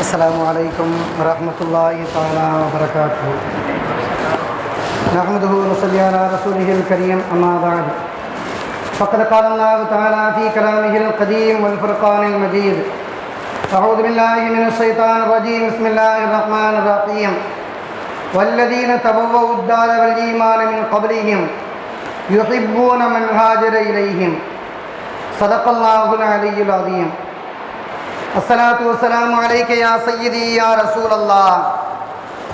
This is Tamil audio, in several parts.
السلام عليكم ورحمة الله تعالى وبركاته. نحمده ونصلي على رسوله الكريم أما بعد فقد قال الله تعالى في كلامه القديم والفرقان المجيد أعوذ بالله من الشيطان الرجيم بسم الله الرحمن الرحيم والذين تبوأوا الدار والإيمان من قبلهم يحبون من هاجر إليهم صدق الله العلي العظيم. الصلاة والسلام عليك يا سيدي يا رسول الله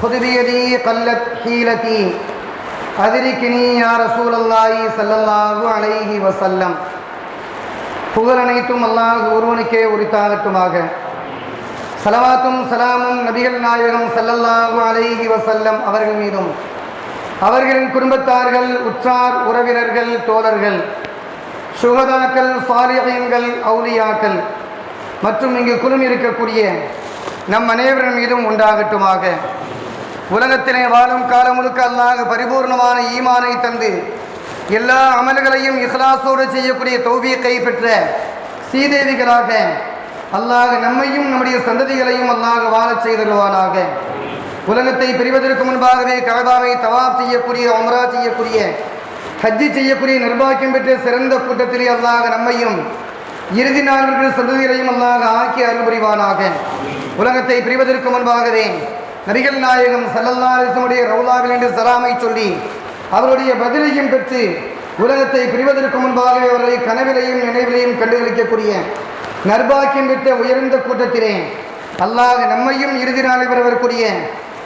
خذ بيدي قلت حيلتي أدركني يا رسول الله صلى الله عليه وسلم. புகழ் அனைத்தும் அல்லாஹ் ஒருவனுக்கே உரித்தாகட்டுமாக. ஸலவாத்தும் சலாமும் நபிகள் நாயகம் ஸல்லல்லாஹு அலைஹி வஸல்லம் அவர்கள் மீதும் அவர்களின் குடும்பத்தார்கள், உற்றார் உறவினர்கள், தோழர்கள், சுஹதாக்கள், சாலிஹீன்கள், அவுலியாக்கள் மற்றும் இங்கு குழுமி இருக்கக்கூடிய நம் அனைவரின் மீதும் உண்டாகட்டுமாக. உலகத்திலே வாழும் காலம் முழுக்க அல்லாஹ் பரிபூர்ணமான ஈமானை தந்து எல்லா அமல்களையும் இஹ்லாஸோடு செய்யக்கூடிய தௌஃபீக்கை பெற்ற சீதேவிகளாக அல்லாஹ் நம்மையும் நம்முடைய சந்ததிகளையும் அல்லாஹ் வாழச் செய்தருவானாக. உலகத்தை பிரிவதற்கு முன்பாகவே கஅபாவை தவாப் செய்யக்கூடிய, உம்ரா செய்யக்கூடிய, ஹஜ்ஜி செய்யக்கூடிய நிர்பாக்கியம் பெற்ற சிறந்த கூட்டத்திலே அல்லாஹ் நம்மையும் இறுதி நாள்கள் சந்ததிகளையும் அல்லாஹ் ஆக்கி அருள் புரிவானாக. உலகத்தை பிரிவதற்கு முன்பாகவே நபிகள் நாயகம் ஸல்லல்லாஹு அலைஹி வஸல்லம் ரவுலாவில் என்று சலாமை சொல்லி அவருடைய பதிலையும் பெற்று உலகத்தை பிரிவதற்கு முன்பாகவே அவர்களை கனவிலையும் நினைவிலையும் கண்டுகளிக்கக்கூடிய நர்பாக்கியம் பெற்ற உயர்ந்த கூட்டத்திலே அல்லாஹ் நம்மையும் இறுதி நாளில் வரக்கூடிய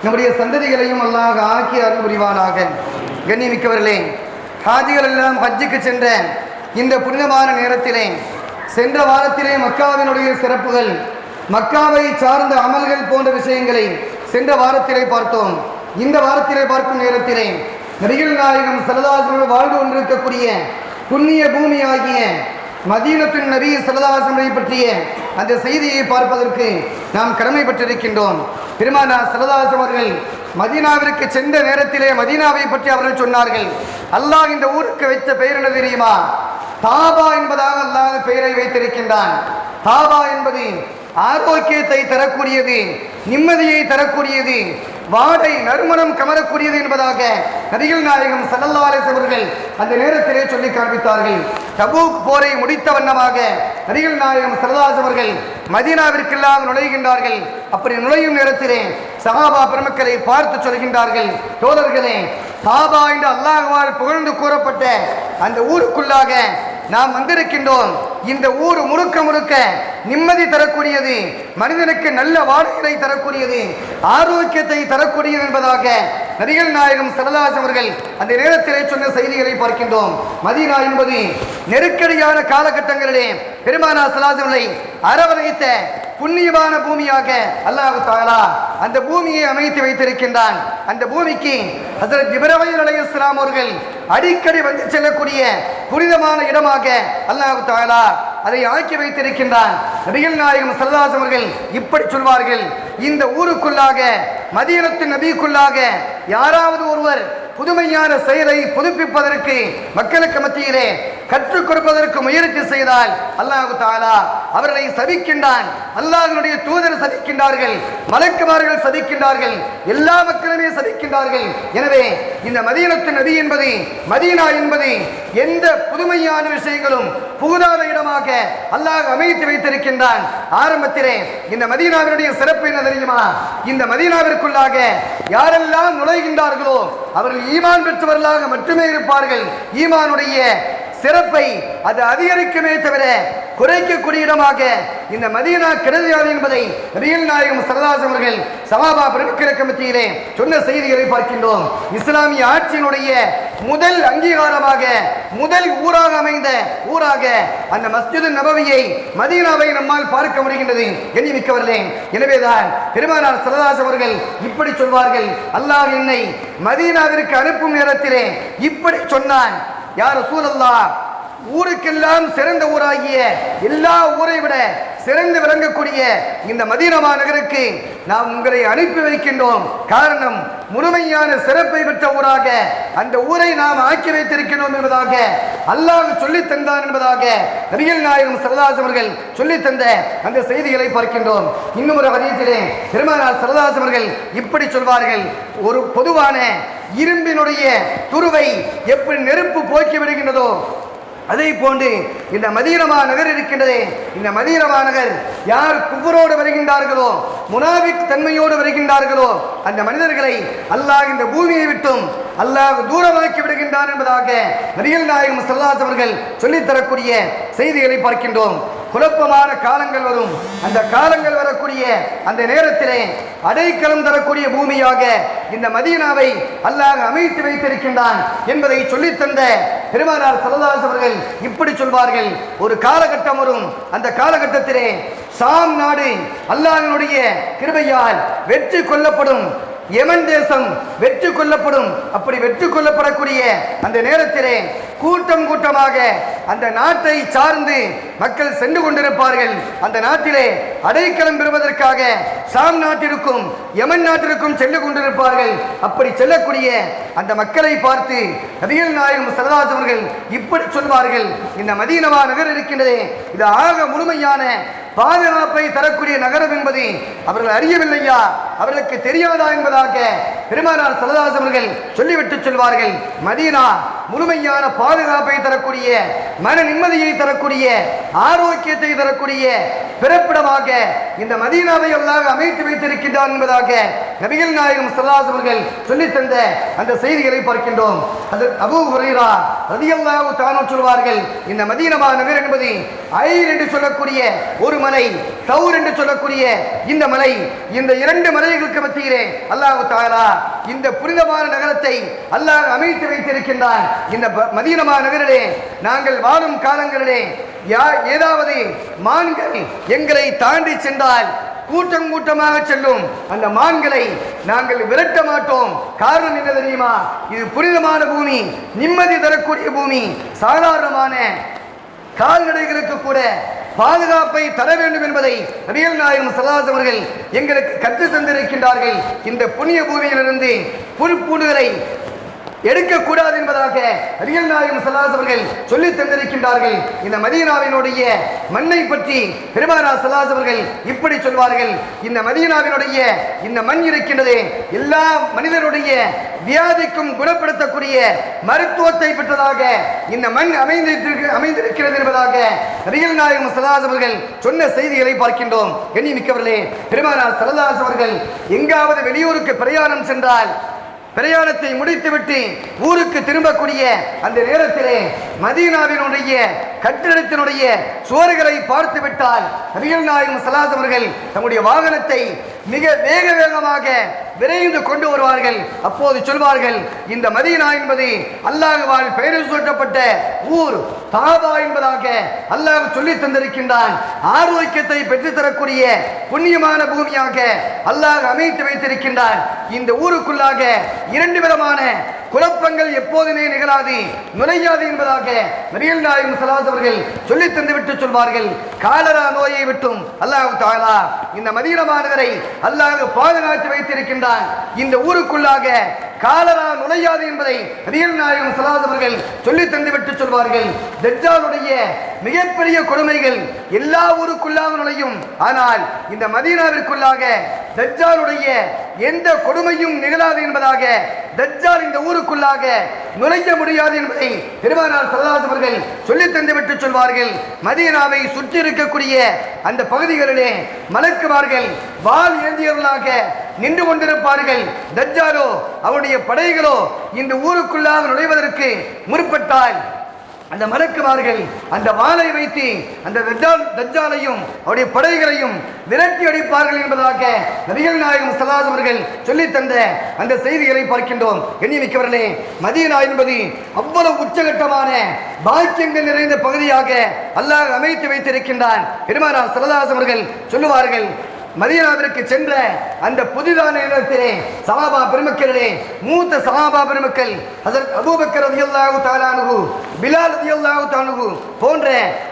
நம்முடைய சந்ததிகளையும் அல்லாஹ் ஆக்கி அருள் புரிவானாக. கண்ணியமிக்கவர்களே, ஹாஜிகள் எல்லாம் ஹஜ்ஜுக்கு சென்ற இந்த புனிதமான நேரத்திலே சென்ற வாரத்திலே மக்காவினுடைய சிறப்புகள், மக்காவை சார்ந்த அமல்கள் போன்ற விஷயங்களை சென்ற வாரத்திலே பார்த்தோம். இந்த வாரத்திலே பார்க்கும் நேரத்திலே நபிகள் நாயகம் ஸல்லல்லாஹு அலைஹி வஸல்லம் வாழ்ந்து கொண்டிருக்கக்கூடிய புண்ணிய பூமி ஆகிய மதீனத்துன் நபி ஸல்லல்லாஹு அலைஹி வஸல்லம் பற்றிய அந்த செய்தியை பார்ப்பதற்கு நாம் கடமைப்பட்டிருக்கின்றோம். பெருமானார் ஸல்லல்லாஹு அலைஹி வஸல்லம் அவர்கள் மதீனாவிற்கு சென்ற நேரத்திலே மதீனாவை பற்றி அவர்கள் சொன்னார்கள். அல்லாஹ் இந்த ஊருக்கு வைத்த பெயர் என்ன தெரியுமா? தாபா என்பதாக அல்லாஹ் பெயரை வைத்திருக்கின்றான். தாபா என்பது ஆரோக்கியத்தை தரக்கூடியது, நிம்மதியை தரக்கூடியது, வாடை நறுமணம் கமரக்கூடியது என்பதாக நபிகள் நாயகம் ஸல்லல்லாஹு அலைஹி வஸல்லம் அவர்கள் அந்த நேரத்திலே சொல்லி காண்பித்தார்கள். தபூக் போரை முடித்த வண்ணமாக நபிகள் நாயகம் ஸல்லல்லாஹு அலைஹி வஸல்லம் அவர்கள் மதீனாவிற்கெல்லாம் நுழைகின்றார்கள். அப்படி நுழையும் நேரத்திலே சஹாபா பெருமக்களை பார்த்து சொல்கின்றார்கள், தோழர்களே, தாபா என்று அல்லாஹ்வால் புகழ்ந்து கூறப்பட்ட அந்த ஊருக்குள்ளாக நாம் வந்திருக்கின்றோம். இந்த ஊர் முழுக்க முழுக்க நிம்மதி தரக்கூடியது, மனிதனுக்கு நல்ல வாழ்க்கையை தரக்கூடியது, ஆரோக்கியத்தை தரக்கூடியது என்பதாக நபிகள் நாயகம் ஸல்லல்லாஹு அலைஹி வஸல்லம் அவர்கள் அந்த நேரத்திலே சொன்ன செய்திகளை பார்க்கின்றோம். மதீனா என்பது நெருக்கடியான காலகட்டங்களிலே பெருமானார் ஸல்லல்லாஹு அலைஹி வஸல்லம் அரவணைத்த புண்ணியமான பூமியாக அல்லாஹ் தஆலா அந்த பூமியை அமைத்து வைத்திருக்கின்றான். அந்த பூமிக்கு ஹஜ்ரத் ஜிப்ரீல் அலைஹிஸ்ஸலாம் அவர்கள் அடிக்கடி வந்து செல்லக்கூடிய புனிதமான இடமாக அல்லாஹ் தஆலா அதை ஆக்கி வைத்திருக்கின்றான். நபிகள் நாயகம் ஸல்லல்லாஹு அலைஹி வஸல்லம் அவர்கள் இப்படி சொல்வார்கள், இந்த ஊருக்குள்ளாக மதீனத்து நபிக்குள்ளாக யாராவது ஒருவர் புதுமையான செயலை புதுப்பிப்பதற்கு மக்களுக்கு மத்தியிலே கற்றுக் கொடுப்பதற்கு முயற்சி செய்தால் அல்லாஹ் தஆலா அவர்களை சபிக்கின்றான். அல்லாஹ்வுடைய தூதர் சபிக்கின்றார்கள், மலக்குமார்கள் சபிக்கின்றார்கள், எல்லா மக்களுமே சபிக்கின்றார்கள். எனவே இந்த மதீனத்து நபி என்பது, மதீனா என்பது எந்த புதுமையான விஷயங்களும் புகுதாத இடமாக அல்லாஹ் அமைத்து வைத்திருக்கின்றான். ஆரம்பத்திலே இந்த மதீனாவினுடைய சிறப்பு என்ன தெரியுமா? இந்த மதீனாவிற்குள்ளாக யாரெல்லாம் நுழைகின்றார்களோ அவர்கள் ஈமான் பெற்றவர்களாக மட்டுமே இருப்பார்கள். ஈமானுடைய சிறப்பை அது அதிகரிக்குமே தவிர குறைக்கக்கூடிய இடமாக இந்த மதீனா கிடையாது என்பதை நபிகள் நாயகம் ஸல்லல்லாஹு அலைஹி வஸல்லம் அவர்கள் சஹாபா பெருமக்களுக்கு மத்தியிலே சொன்ன செய்திகளை பார்க்கின்றோம். இஸ்லாமிய ஆட்சியினுடைய முதல் அங்கீகாரமாக, முதல் ஊராக அமைந்த ஊராக அந்த மஸ்ஜிது நபவியை, மதீனாவை நம்மால் பார்க்க முடிகின்றது. எண்ணிமிக்கவர்களே, எனவேதான் பெருமானார் ஸல்லல்லாஹு அலைஹி வஸல்லம் அவர்கள் இப்படி சொல்வார்கள், அல்லாஹ் என்னை மதீனாவிற்கு அனுப்பும் நேரத்திலே இப்படி சொன்னான், யா ரசூலல்லாஹ், ஊருக்கெல்லாம் சிறந்த ஊராகிய எல்லா ஊரை விட சிறந்து விளங்கக்கூடிய இந்த மதீனா நகருக்கு நாம் உங்களை அனுப்பி வைக்கின்றோம். காரணம், முழுமையான சிறப்பை பெற்ற ஊராக அந்த ஊரை நாம் ஆக்கி வைத்திருக்கிறோம் என்பதாக அல்லாஹ் சொல்லி தந்தான் என்பதாக நபிகள் நாயகம் ஸல்லல்லாஹு அலைஹி அவர்கள் சொல்லி தந்த அந்த செய்திகளை பார்க்கின்றோம். இன்னும் ஒரு ஹதீஸிலே பெருமானார் ஸல்லல்லாஹு அலைஹி அவர்கள் இப்படி சொல்வார்கள், ஒரு பொதுவான இரும்பினுடைய துருவை எப்படி நெருப்பு போக்கி விடுகின்றதோ அதை போன்று இந்த மதீனா நகர் இருக்கின்றதே, இந்த மதீனா நகர் யார் குஃப்ரோடு வருகின்றார்களோ, முனாஃபிக் தன்மையோடு வருகின்றார்களோ, அந்த மனிதர்களை அல்லாஹ் இந்த பூமியை விட்டும் அல்லாஹ் தூரமாக்கி விடுகின்றான் என்பதாக நபிகள் நாயகம் ஸல்லல்லாஹு அலைஹி அவர்கள் சொல்லித் தரக்கூடிய செய்திகளை பார்க்கின்றோம். குழப்பமான காலங்கள் வரும். அந்த காலங்கள் வரக்கூடிய அந்த நேரத்திலே அடைக்கலம் தரக்கூடிய பூமியாக இந்த மதீனாவை அல்லாஹ் அமைத்து வைத்திருக்கின்றான் என்பதை சொல்லித் தந்த பெருமானார் ஸல்லல்லாஹு அலைஹி அவர்கள் இப்படி சொல்வார்கள், ஒரு காலகட்டம் வரும். அந்த காலகட்டத்திலே ஷாம் நாடு அல்லாஹ்வினுடைய கிருபையால் வெற்றி கொள்ளப்படும். யமன் தேசம் வெற்றி கொள்ளப்படும். அப்படி வெற்றி கொள்ளப்படக்கூடிய அந்த நேரத்திலே கூட்டம் கூட்டமாக அந்த நாட்டை சார்ந்து மக்கள் சென்று கொண்டிருப்பார்கள். அந்த நாட்டிலே அடைக்கலம் பெறுவதற்காக ஷாம் நாட்டிற்கும் யமன் நாட்டிற்கும் சென்று கொண்டிருப்பார்கள். அப்படி செல்லக்கூடிய அந்த மக்களை பார்த்து நபிகள் நாயகம் ஸல்லல்லாஹு அலைஹி அவர்கள் இப்படி சொல்வார்கள், இந்த மதீனா நகர் இருக்கின்றதே, இது ஆக முழுமையான பாதுகாப்பை தரக்கூடிய நகரம் என்பது அவர்கள் அறியவில்லையா, அவர்களுக்கு தெரியாதா என்பதாக பெருமானார் ஸல்லல்லாஹு அலைஹி அவர்கள் சொல்லிவிட்டு சொல்வார்கள், மதீனா முழுமையான பாதுகாப்பை தரக்கூடிய, மன நிம்மதியை தரக்கூடிய, ஆரோக்கியத்தை தரக்கூடிய பிறப்பிடமாக இந்த மதீனாவை அல்லாஹ் அமைத்து வைத்திருக்கின்றார் என்பதாக நபிகள் நாயகம் ஸல்லல்லாஹு அலைஹி அவர்கள் சொல்லித் தந்த அந்த செய்திகளை பார்க்கின்றோம். அது அபூ ஹுரைரா ரலியல்லாஹு தஆலா சொல்வார்கள், இந்த மதீனா நகர் என்பது ஐர் என்று சொல்லக்கூடிய ஒரு மலை, தௌர் என்று சொல்லக்கூடிய இந்த மலை, இந்த இரண்டு மலைகளுக்கு மத்தியிலே அல்லாஹ் தஆலா இந்த புனிதமான நகரத்தை அல்லாஹ் அமைத்து வைத்திருக்கின்றான். இந்த மதீனா நகரிலே நாங்கள் வாழும் காலங்களிலே ஏதாவது மான்கள் எங்களை தாண்டி சென்றால் கூட்டம் கூட்டமாக செல்லும். அந்த மான்களை நாங்கள் விரட்ட மாட்டோம். காரணம் என்ன தெரியுமா? இது புனிதமான பூமி, நிம்மதி தரக்கூடிய பூமி. சாதாரணமான கால்நடைகளுக்கு கூட பாதுகாப்பை தர வேண்டும் என்பதை நபிகள் நாயகம் ஸல்லல்லாஹு அலைஹி அவர்கள் எங்களுக்கு கற்றுத் தந்திருக்கின்றார்கள். இந்த புண்ணிய பூமியிலிருந்து புல்பூண்டுகளை எடுக்கக்கூடாது என்பதாக நபிகள் நாயகம் ஸல்லல்லாஹு அலைஹி அவர்கள் சொல்லி தந்திருக்கின்றார்கள். இந்த மதீனாவினுடைய மண்ணை பற்றி பெருமானார் ஸல்லல்லாஹு அலைஹி அவர்கள் இப்படி சொல்வார்கள், இந்த மதீனாவினுடைய இந்த மண் இருக்கின்றதே, எல்லா மனிதனுடைய வியாதிக்கும் குணப்படுத்தக்கூடிய மருத்துவத்தை பெற்றதாக இந்த மண் அமைந்திருக்கிறது என்பதாக நபிகள் நாயகம் ஸல்லல்லாஹு அலைஹி அவர்கள் சொன்ன செய்திகளை பார்க்கின்றோம். கண்ணியமிக்கவர்களே, பெருமானார் ஸல்லல்லாஹு அலைஹி அவர்கள் எங்காவது வெளியூருக்கு பிரயாணம் சென்றால் பிரயாணத்தை முடித்துவிட்டு ஊருக்கு திரும்பக்கூடிய அந்த நேரத்திலே மதீனாவினுடைய கட்டிடத்தினுடைய சுவர்களை பார்த்து விட்டால் நபிகள் நாயகம் ஸல்லல்லாஹு அலைஹி அவர்கள் தம்முடைய வாகனத்தை மிக வேகமாக விரைந்து கொண்டு வருவார்கள். அப்போது சொல்வார்கள், இந்த மதீனா என்பது அல்லாஹ்வால் பெயர் சூட்டப்பட்ட ஊர், காபா என்பதாக அல்லாஹ் சொல்லி தந்திருக்கின்றான். ஆரோக்கியத்தை பெற்றுத்தரக்கூடிய புண்ணியமான பூமியாக அல்லாஹ் அமைத்து வைத்திருக்கின்றான். இந்த ஊருக்குள்ளாக இரண்டு விதமான குழப்பங்கள் எப்போதுமே நிகழாது, நுழையாது என்பதாக நபிகள் நாயகம் ஸல்லல்லாஹு அலைஹி அவர்கள் சொல்லி தந்துவிட்டு சொல்வார்கள், காலரா நோயை விட்டும் அல்லாஹ் தஆலா இந்த மதீனா நகரை அல்லாஹ் பாதுகாத்து வைத்திருக்கின்றான். இந்த ஊருக்குள்ளாக காலரா நுழையாது என்பதை நபிகள் நாயகம் ஸல்லல்லாஹு அலைஹி அவர்கள் சொல்லி தந்துவிட்டு சொல்வார்கள். தஜ்ஜாலுடைய மிகப்பெரிய கொடுமைகள் எல்லா ஊருக்குள்ளாக நுழையும், ஆனால் இந்த மதீனாவிற்குள்ளாக தஜ்ஜாலுடைய எந்த கொடுமையும் நிகழாது என்பதாக தஜ்ஜால் இந்த ஊருக்குள்ளாக நுழைய முடியாது என்பதை பெருமானார் ஸல்லல்லாஹு அலைஹி அவர்கள் சொல்லி தந்துவிட்டு சொல்வார்கள். மதீனாவை சுற்றி இருக்கக்கூடிய அந்த பகுதிகளிலே மலக்குமார்கள் வாள் ஏந்தியவர்களாக நின்று கொண்டிருப்பார்கள். தஜ்ஜாலோ அவருடைய படைகளோ இந்த ஊருக்குள்ளாக நுழைவதற்கு முற்பட்டால் அந்த மலக்குமார்கள் அந்த வாளை வைத்து அந்த தஜ்ஜாலையும் அவருடைய படைகளையும் விரட்டி அடிப்பார்கள் என்பதாக நபிகள் நாயகம் ஸல்லல்லாஹு அலைஹி அவர்கள் சொல்லி தந்த அந்த செய்திகளை பார்க்கின்றோம். கண்ணியமிக்கவர்களே, மதீனா என்பது அவ்வளவு உச்சகட்டமான பாக்கியங்கள் நிறைந்த பகுதியாக அல்லாஹ் அமைத்து வைத்திருக்கின்றான். பெருமானார் ஸல்லல்லாஹு அலைஹி அவர்கள் சொல்லுவார்கள், மதீனாவிற்கு சென்ற அந்த புதிதான இடத்திலே சஹாபா பெருமக்களிலே மூத்த சஹாபா பெருமக்கள் ஹஜ்ரத் அபூபக்கர் ரலியல்லாஹு தஆலா அன்ஹு, பிலால் ரலியல்லாஹு தஆலா அன்ஹு போன்ற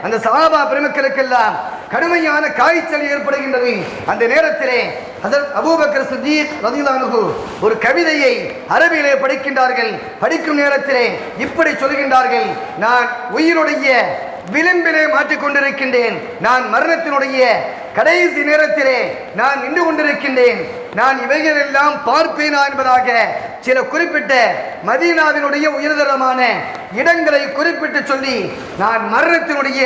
அந்த சஹாபா பெருமக்களுக்கெல்லாம் கடுமையான காய்ச்சல் ஏற்படுகின்றது. அந்த நேரத்திலே ஹஜ்ரத் அபூபக்கர் சித்தீக் ரலியல்லாஹு அன்ஹு ஒரு கவிதையை அரபியிலே படிக்கின்றார்கள். படிக்கும் நேரத்திலே இப்படி சொல்கின்றார்கள், நான் உயிருடைய விளிம்பிலே மாட்டிக்கொண்டிருக்கின்றேன், நான் மரணத்தினுடைய கடைசி நேரத்திலே நான் நின்று கொண்டிருக்கின்றேன், நான் இவைகளெல்லாம் பார்ப்பேனா என்பதாக சில குறிப்பிட்ட மதீனாவினுடைய உயர்தரமான இடங்களை குறிப்பிட்டு சொல்லி நான் மரணத்தினுடைய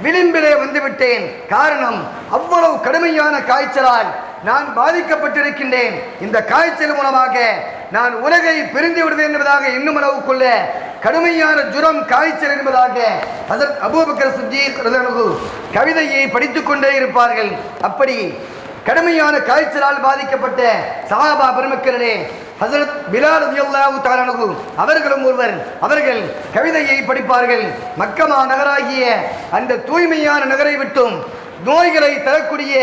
விளிம்பிலே வந்துவிட்டேன். காரணம், அவ்வளவு கடுமையான காய்ச்சலால் நான் பாதிக்கப்பட்டிருக்கின்றேன். இந்த காய்ச்சல் மூலமாக நான் உலகை பிரிந்து விடுவேன் என்பதாக இன்னும் அளவுக்குள்ள கடுமையான ஜுரம் காய்ச்சல் என்பதாக ஹஜ்ரத் அபூபக்கர் சித்தீக் ரலியல்லாஹு அன்ஹு கவிதையை படித்துக் கொண்டே இருப்பார்கள். அப்படி கடுமையான காய்ச்சலால் பாதிக்கப்பட்ட சஹாபா பெருமக்களே ஹஜ்ரத் பிலால் ரலியல்லாஹு தஆலா அன்ஹு அவர்களும் ஒருவர். அவர்கள் கவிதையை படிப்பார்கள். மக்கமா நகராகிய அந்த தூய்மையான நகரை விட்டும் நோய்களை தரக்கூடிய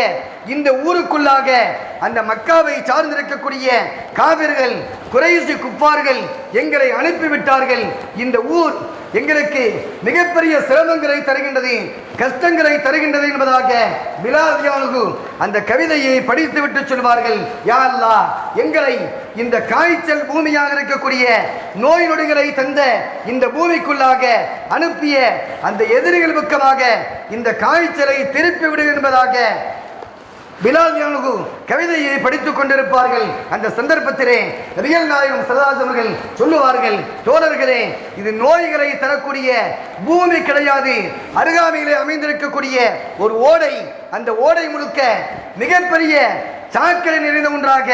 இந்த ஊருக்குள்ளாக அந்த மக்காவை சார்ந்திருக்கக்கூடிய காவிர்கள், குறைஷி குஃபார்கள் எங்களை அனுப்பிவிட்டார்கள். இந்த ஊர் எங்களுக்கு மிகப்பெரிய சிரமங்களை தருகின்றது, கஷ்டங்களை தருகின்றது என்பதாக பிலால் ரலியல்லாஹு அன்ஹு அந்த கவிதையை படித்துவிட்டு சொல்வார்கள், யா அல்லாஹ், எங்களை இந்த காய்ச்சல் பூமியாக இருக்கக்கூடிய நோய் நொடிகளை தந்த இந்த பூமிக்குள்ளாக அனுப்பிய அந்த எதிரிகள் பக்கமாக இந்த காய்ச்சலை திருப்பி விடு என்பதாக பிலால் ரலியல்லாஹு அன்ஹு கவிதையை படித்துக் கொண்டிருப்பார்கள். அந்த சந்தர்ப்பத்திலே நபிகள் நாயகம் ஸல்லல்லாஹு அலைஹி வஸல்லம் சொல்லுவார்கள், தோழர்களே, இது நோய்களை தரக்கூடிய பூமி கிடையாது, அருகாமையிலே அமைந்திருக்கக்கூடிய ஒரு ஓடை, அந்த ஓடை முழுக்க மிகப்பெரிய சாக்கடை நிறைந்த ஒன்றாக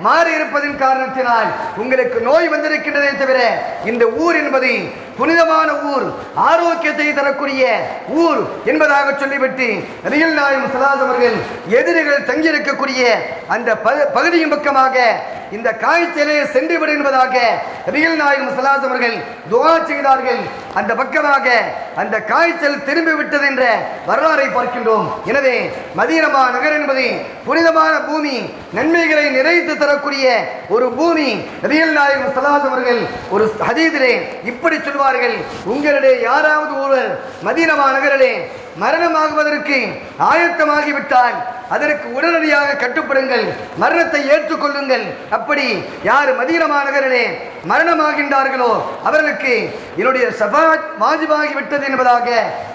மாறி இருப்பதன் காரணத்தினால் உங்களுக்கு நோய் வந்திருக்கின்றதே தவிர இந்த ஊர் என்பது புனிதமான ஊர், ஆரோக்கியத்தை தரக்கூடிய ஊர் என்பதாக சொல்லிவிட்டு நபிகள் நாயகம் ஸல்லல்லாஹு அலைஹி வஸல்லம் அவர்கள் எதிரிகள் தங்கியிருக்கக்கூடிய அந்த பகுதியின் பக்கமாக இந்த காய்ச்சலே சென்றுவிடு என்பதாக நபிகள் நாயகம் ஸல்லல்லாஹு அலைஹி வஸல்லம் அவர்கள் துஆ செய்தார்கள். அந்த பக்கமாக அந்த காய்ச்சல் திரும்பி விட்டது என்ற வரலாறை பார்க்கின்றோம். எனவே மதீனா நகர் என்பது புனிதமான பூமி, நன்மைகளை நிறைத்து தரக்கூடிய ஒரு பூமி. நபிகள் நாயகம் ஸல்லல்லாஹு அலைஹி வஸல்லம் அவர்கள் ஒரு ஹதீஸிலே இப்படி சொல்வார்கள், உங்களிடையே யாராவது ஒருவர் மதீனா நகரிலே மரணமாகுவதற்கு ஆயத்தமாகிவிட்டால் அதற்கு உடனடியாக கட்டுப்படுங்கள், மரணத்தை ஏற்றுக்கொள்ளுங்கள். அப்படி யார் மதீனா நகரிலே மரணமாகின்றார்களோ அவர்களுக்கு என்னுடைய ஷஃபாஅத் வாஜிபாகி விட்டது என்பதாக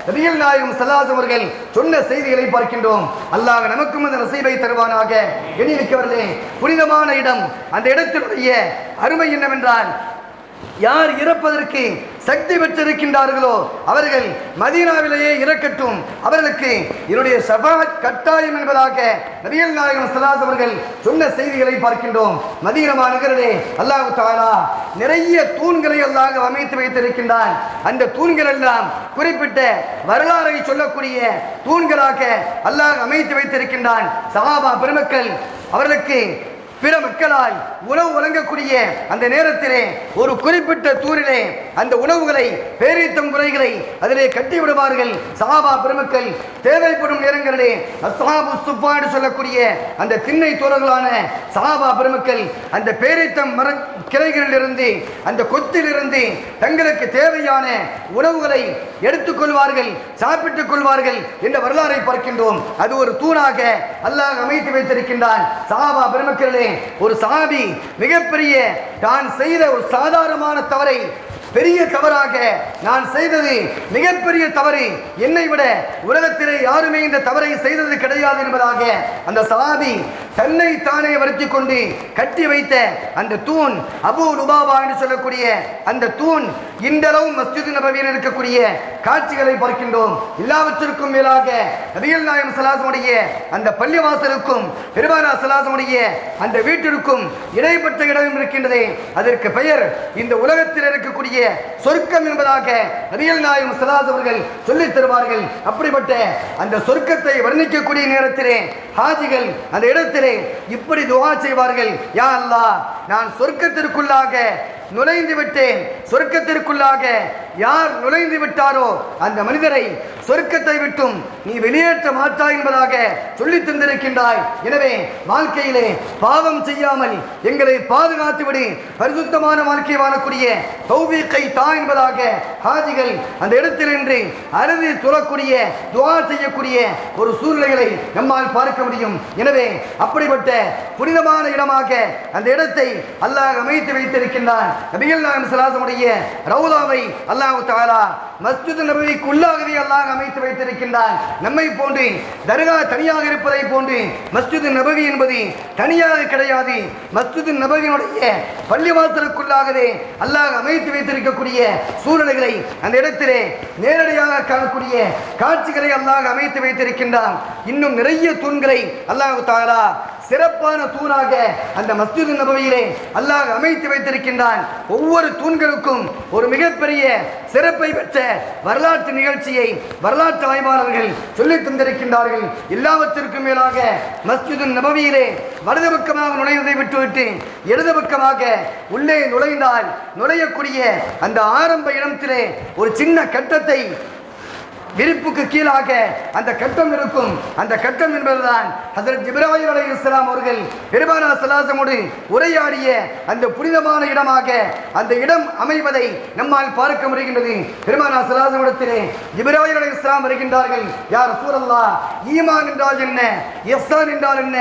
நபிகள் நாயகம் ஸல்லல்லாஹு அலைஹி வஸல்லம் அவர்கள் சொன்ன செய்திகளை பார்க்கின்றோம். அல்லாஹ் நமக்கும் அந்த நசீபை தருவானாக. எண்ணிருக்கவர்களே, புனிதமான இடம், அந்த இடத்தினுடைய அருமை என்னவென்றால், யார் இறப்பதற்கு சக்தி பெற்றிருக்கின்றார்களோ அவர்கள் மதீனாவிலேயே இறக்கட்டும், அவர்களுக்கு என்னுடைய ஷஃபாஅத் கட்டாயம் என்பதாக நபிகள் நாயகம் ஸல்லல்லாஹு அலைஹி வஸல்லம் அவர்கள் சொன்ன செய்திகளை பார்க்கின்றோம். மதீனா நகரிலே அல்லாஹ் தஆலா நிறைய தூண்களை அல்லாஹ் அமைத்து வைத்திருக்கின்றான். அந்த தூண்கள் எல்லாம் குறிப்பிட்ட வரலாறை சொல்லக்கூடிய தூண்களாக அல்லாஹ் அமைத்து வைத்திருக்கின்றான். சஹாபா பெருமக்கள் அவர்களுக்கு பிற மக்களால் உணவு வழங்கக்கூடிய அந்த நேரத்திலே ஒரு குறிப்பிட்ட தூரிலே அந்த உணவுகளை, பேரீத்தம் குறைகளை அதிலே கட்டி விடுவார்கள். சஹாபா பெருமக்கள் தேவைப்படும் நேரங்களிலே அஸ்ஹாபு சுஃபா என்று சொல்லக்கூடிய அந்த திண்ணை தோழர்களான சஹாபா பெருமக்கள் அந்த பேரீத்தம் மர கிளைகளிலிருந்து, அந்த கொத்திலிருந்து தங்களுக்கு தேவையான உணவுகளை எடுத்துக்கொள்வார்கள், சாப்பிட்டுக் கொள்வார்கள் என்ற வரலாறை பார்க்கின்றோம். அது ஒரு தூணாக அல்லாஹ் அமைத்து வைத்திருக்கின்றான். சஹாபா பெருமக்களே, ஒரு சஹாபி மிகப்பெரிய தான் செய்த ஒரு சாதாரணமான தவறை பெரிய தவறாக, நான் செய்தது மிகப்பெரிய தவறு, என்னை விட உலகத்திலே யாருமே இந்த தவறை செய்தது கிடையாது என்பதாக அந்த சஹாபி தன்னை தானே வருத்திக் கொண்டு கட்டி வைத்த அந்த தூண், அபூ லுபாபா என்று சொல்லக்கூடிய அந்த தூண் இன்றளவும் மஸ்ஜித் நபவியில் இருக்கக்கூடிய காட்சிகளை பார்க்கின்றோம். எல்லாவற்றிற்கும் மேலாக நபிகள் நாயகம் ஸல்லல்லாஹு அலைஹி வஸல்லம் அந்த பள்ளிவாசலுக்கும் பெருமானா ஸல்லல்லாஹு அலைஹி அந்த வீட்டிற்கும் இடைப்பட்ட இடம் இருக்கின்றதே, அதற்கு பெயர் இந்த உலகத்தில் இருக்கக்கூடிய சொர்க்கம் என்பதாக நபிகள் நாயகம் ஸல்லல்லாஹு அலைஹி அவர்கள் சொல்லித் தருவார்கள். அப்படிப்பட்ட அந்த சொர்க்கத்தை வர்ணிக்கக்கூடிய நேரத்திலே ஹாஜிகள் அந்த இடத்திலே இப்படி துஆ செய்வார்கள், யா அல்லாஹ், நான் சொர்க்கத்திற்குள்ளாக நுழைந்து விட்டேன், சொர்க்கத்திற்குள்ளாக யார் நுழைந்து விட்டாரோ அந்த மனிதரை சொர்க்கத்தை விட்டும் நீ வெளியேற்ற மாட்டாய் என்பதாக சொல்லி தந்திருக்கின்றாய். எனவே வாழ்க்கையிலே பாவம் செய்யாமல் எங்களை பாதுகாத்து விடு, பரிசுத்தமான வாழ்க்கை வாழக்கூடிய தௌஃபீக்கை தா என்பதாக ஹாஜிகள் அந்த இடத்தில் நின்று அழுது துறக்கூடிய துஆ செய்யக்கூடிய ஒரு சூழ்நிலைகளை நம்மால் பார்க்க முடியும். எனவே அப்படிப்பட்ட புனிதமான இடமாக அந்த இடத்தை அல்லாஹ் அமைத்து வைத்திருக்கின்றான். நபிகள் நாயகம் ஸல்லல்லாஹு அலைஹி வஸல்லம் ரவுலாவை அல்லாஹ் தஆலா மஸ்ஜித் நபவிக்கு உள்ளாகவே அல்லாஹ் அமைத்து வைத்திருக்கின்றான். நம்மை போன்று தர்கா தனியாக இருப்பதை போன்று மஸ்ஜித் நபவி என்பது தனியாக கிடையாது. மஸ்ஜித் நபவியினுடைய பள்ளிவாசலுக்குள்ளாகவே அல்லாஹ் அமைத்து வைத்திருக்கக்கூடிய சூழ்நிலைகளை அந்த இடத்திலே நேரடியாக காணக்கூடிய காட்சிகளை அல்லாஹ் அமைத்து வைத்திருக்கின்றான். இன்னும் நிறைய தூண்களை அல்லாஹ் தஆலா சிறப்பான தூணாக அந்த மஸ்ஜித் நபவியிலே அல்லாஹ் அமைத்து வைத்திருக்கின்றான். ஒவ்வொரு தூண்களுக்கும் ஒரு மிகப்பெரிய சிறப்பை பெற்ற வரலாற்று நிகழ்ச்சியை வரலாற்று ஆய்வாளர்கள் சொல்லித் தந்திருக்கின்றார்கள். எல்லாவற்றிற்கும் மேலாக மஸ்ஜித் நபவியிலே வலது பக்கமாக நுழைவதை விட்டுவிட்டு இடது பக்கமாக உள்ளே நுழைந்தால் நுழையக்கூடிய அந்த ஆரம்ப இடத்திலே ஒரு சின்ன கட்டத்தை விரிப்புக்கு கீழாக அந்த கட்டம் இருக்கும். அந்த கட்டம் என்பதுதான் ஹஜ்ரத் ஜிப்ராயில் அலைஹிஸ்ஸலாம் அவர்கள் பெருமானார் ஸல்லல்லாஹு அலைஹி உரையாடிய அந்த புனிதமான இடமாக அந்த இடம் அமைவதை நம்மால் பார்க்க முடிகின்றது. பெருமானார் ஸல்லல்லாஹு அலைஹி இடத்திலே ஜிப்ராயில் அலைஹிஸ்ஸலாம் வருகின்றார்கள். யா ரசூலல்லாஹ், ஈமான் என்றால் என்ன, இஹ்சான் என்றால் என்ன,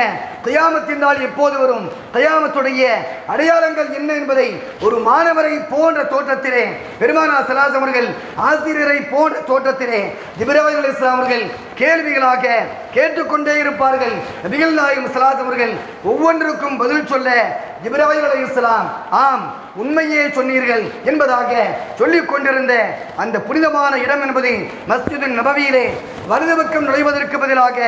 கியாமத் என்றால் எப்போது வரும், கியாமத்துடைய அடையாளங்கள் என்ன என்பதை ஒரு மாணவரை போன்ற தோற்றத்திலே பெருமானார் ஸல்லல்லாஹு அலைஹி அவர்கள் ஆசிரியரை போன்ற தோற்றத்திலே ஜிப்ராயில் அலைஹிஸ்ஸலாம் அவர்கள் கேள்விகளாக கேட்டுக்கொண்டே இருப்பார்கள். நபிகள் நாயகம் ஸல்லல்லாஹு அலைஹி அவர்கள் ஒவ்வொன்றுக்கும் பதில் சொல்ல ஜிப்ராயில் அலைஹிஸ்ஸலாம் ஆம் உண்மையே சொன்னீர்கள் என்பதாக சொல்லிக் கொண்டிருந்த அந்த புனிதமான இடம் என்பது மஸ்ஜித் நபவியிலே வலது பக்கம் நுழைவதற்கு பதிலாக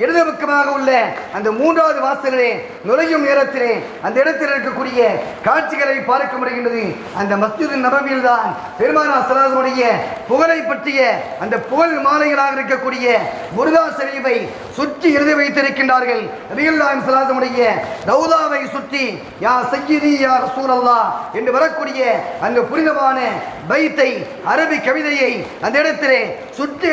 இடது பக்கமாக உள்ள அந்த மூன்றாவது வாசலிலே நுழையும் நேரத்திலே அந்த இடத்தில் இருக்கக்கூடிய காட்சிகளை பார்க்க முடிகின்றது. அந்த மஸ்ஜித் நபவியில் தான் பெருமானார் ஸல்லல்லாஹு அலைஹி புகழை பற்றிய அந்த புகழ் மாலைகளாக இருக்கக்கூடிய புர்தா ஷரீஃபை சுற்றி எழுதி வைத்திருக்கின்றார்கள். நபிகள் நாயகம் ஸல்லல்லாஹு அலைஹி ரவுலாவை சுற்றி யா சய்யிதி யா ரசூலல்லாஹ் என்று வரக்கூடிய அந்த புனிதமான பைத்தை அரபி கவிதையை அந்த இடத்திலே சுற்றி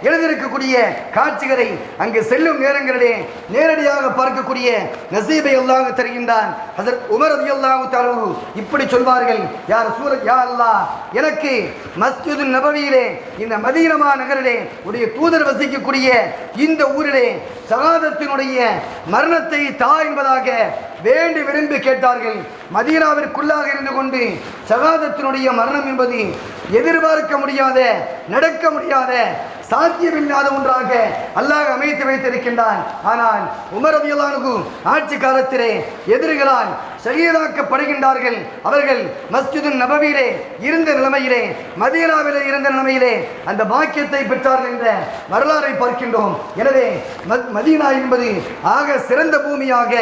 எழுதியிருக்கக்கூடிய காட்சிகளை அங்கு செல்லும் நேரங்களிலே நேரடியாக பார்க்கக்கூடிய நசீபை அல்லாஹ் தருகின்றான். ஹஜ்ரத் உமர் ரலியல்லாஹு தஆலா இப்படி சொல்வார்கள், யா ரசூல் யா அல்லாஹ், எனக்கு மஸ்ஜித் நபவியிலே இந்த மதீனா நகரிலே உடைய தூதர் வசிக்கக்கூடிய இந்த ஊரிலே ஷஹாதத்தினுடைய மரணத்தை தா என்பதாக வேண்டி விரும்பி கேட்டார்கள். மதீனாவிற்குள்ளாக இருந்து கொண்டு ஷஹாதத்தினுடைய மரணம் என்பது எதிர்பார்க்க முடியாத, நடக்க முடியாத, சாத்தியமில்லாத ஒன்றாக அல்லாஹ் அமைத்து வைத்திருக்கின்றான். ஆனால் உமர் ரலியல்லாஹு அன்ஹு ஆட்சி காலத்திலே எதிரிகளால் ஷஹீதாக்கப்படுகின்றார்கள். அவர்கள் மஸ்ஜித் நபவியிலே இருந்த நிலைமையிலே, மதீனாவிலே இருந்த நிலைமையிலே அந்த பாக்கியத்தை பெற்றார்கள் என்ற வரலாறை பார்க்கின்றோம். எனவே மதீனா என்பது ஆக சிறந்த பூமியாக,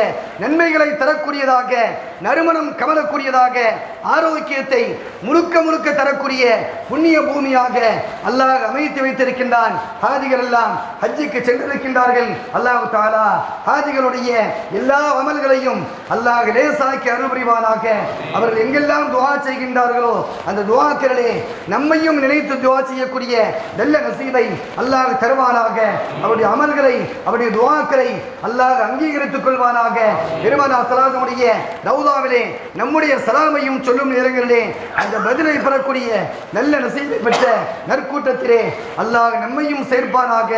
நன்மைகளை தரக்கூடியதாக, நறுமணம் கமலக்கூடியதாக, ஆரோக்கியத்தை முழுக்க முழுக்க தரக்கூடிய புண்ணிய பூமியாக அல்லாஹ் அமைத்து வைத்திருக்கின்றான். ஹாஜிகள் எல்லாம் ஹஜ்ஜுக்கு சென்றிருக்கின்றார்கள். அல்லாஹ் தஆலா ஹாஜிகளுடைய எல்லா அமல்களையும் அல்லாஹ் லேசாக்கி அருள் புரிவானாக. அவர்கள் எங்கெல்லாம் துஆ செய்கின்றார்களோ அந்த துஆக்களிலே நம்மையும் நினைத்து துஆ செய்யக்கூடிய நல்ல நசீபை அல்லாஹ் தருவானாக. அவருடைய அமல்களை, அவருடைய துஆக்களை அல்லாஹ் அங்கீகரித்துக் கொள்வானாக. பெருமானார் ஸல்லல்லாஹு அலைஹி ரவுலாவிலே நம்முடைய சலாமையும் சொல்லும் நேரங்களிலே அந்த பதிலை பெறக்கூடிய நல்ல நசீபை பெற்ற நற்கூட்டத்திலே அல்லாஹ் நம்மையும் சேர்ப்பானாக.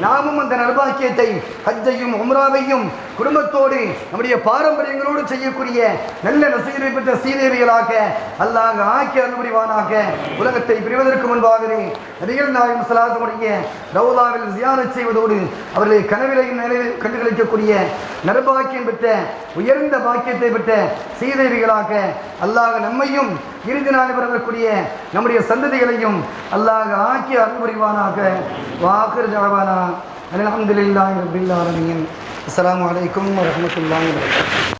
நாமும் அந்த நற்பாக்கியத்தை ஹஜ்ஜையும் உம்ராவையும் குடும்பத்தோடு நம்முடைய பாரம்பரியங்களோடு செய்யக்கூடிய நல்ல நசீபை பெற்ற சீதேவிகளாக அல்லாஹ் ஆக்கி அருள் புரிவானாக. உலகத்தை பிரிவதற்கு முன்பாகவே நபிகள் நாயகம் ஸல்லல்லாஹு அலைஹி ரவுலாவில் ஜியாரத் செய்வதோடு அவர்களை கனவிலையும் நினைவில் கண்டுகளிக்கக்கூடிய நற்பாக்கியம் பெற்ற உயர்ந்த பாக்கியத்தை பெற்ற சீதேவிகளாக அல்லாஹ் நம்மையும் இறுதி நாள் வரக்கூடிய நம்முடைய சந்ததிகளையும் அல்லாஹ் ஆக்கி அருள் புரிவானாக. வாகிர் தஅவானா அல்ஹம்துலில்லாஹி ரப்பில் ஆலமீன். அஸ்ஸலாமு அலைக்கும் வரஹ்மத்துல்லாஹி வபரகாத்துஹு.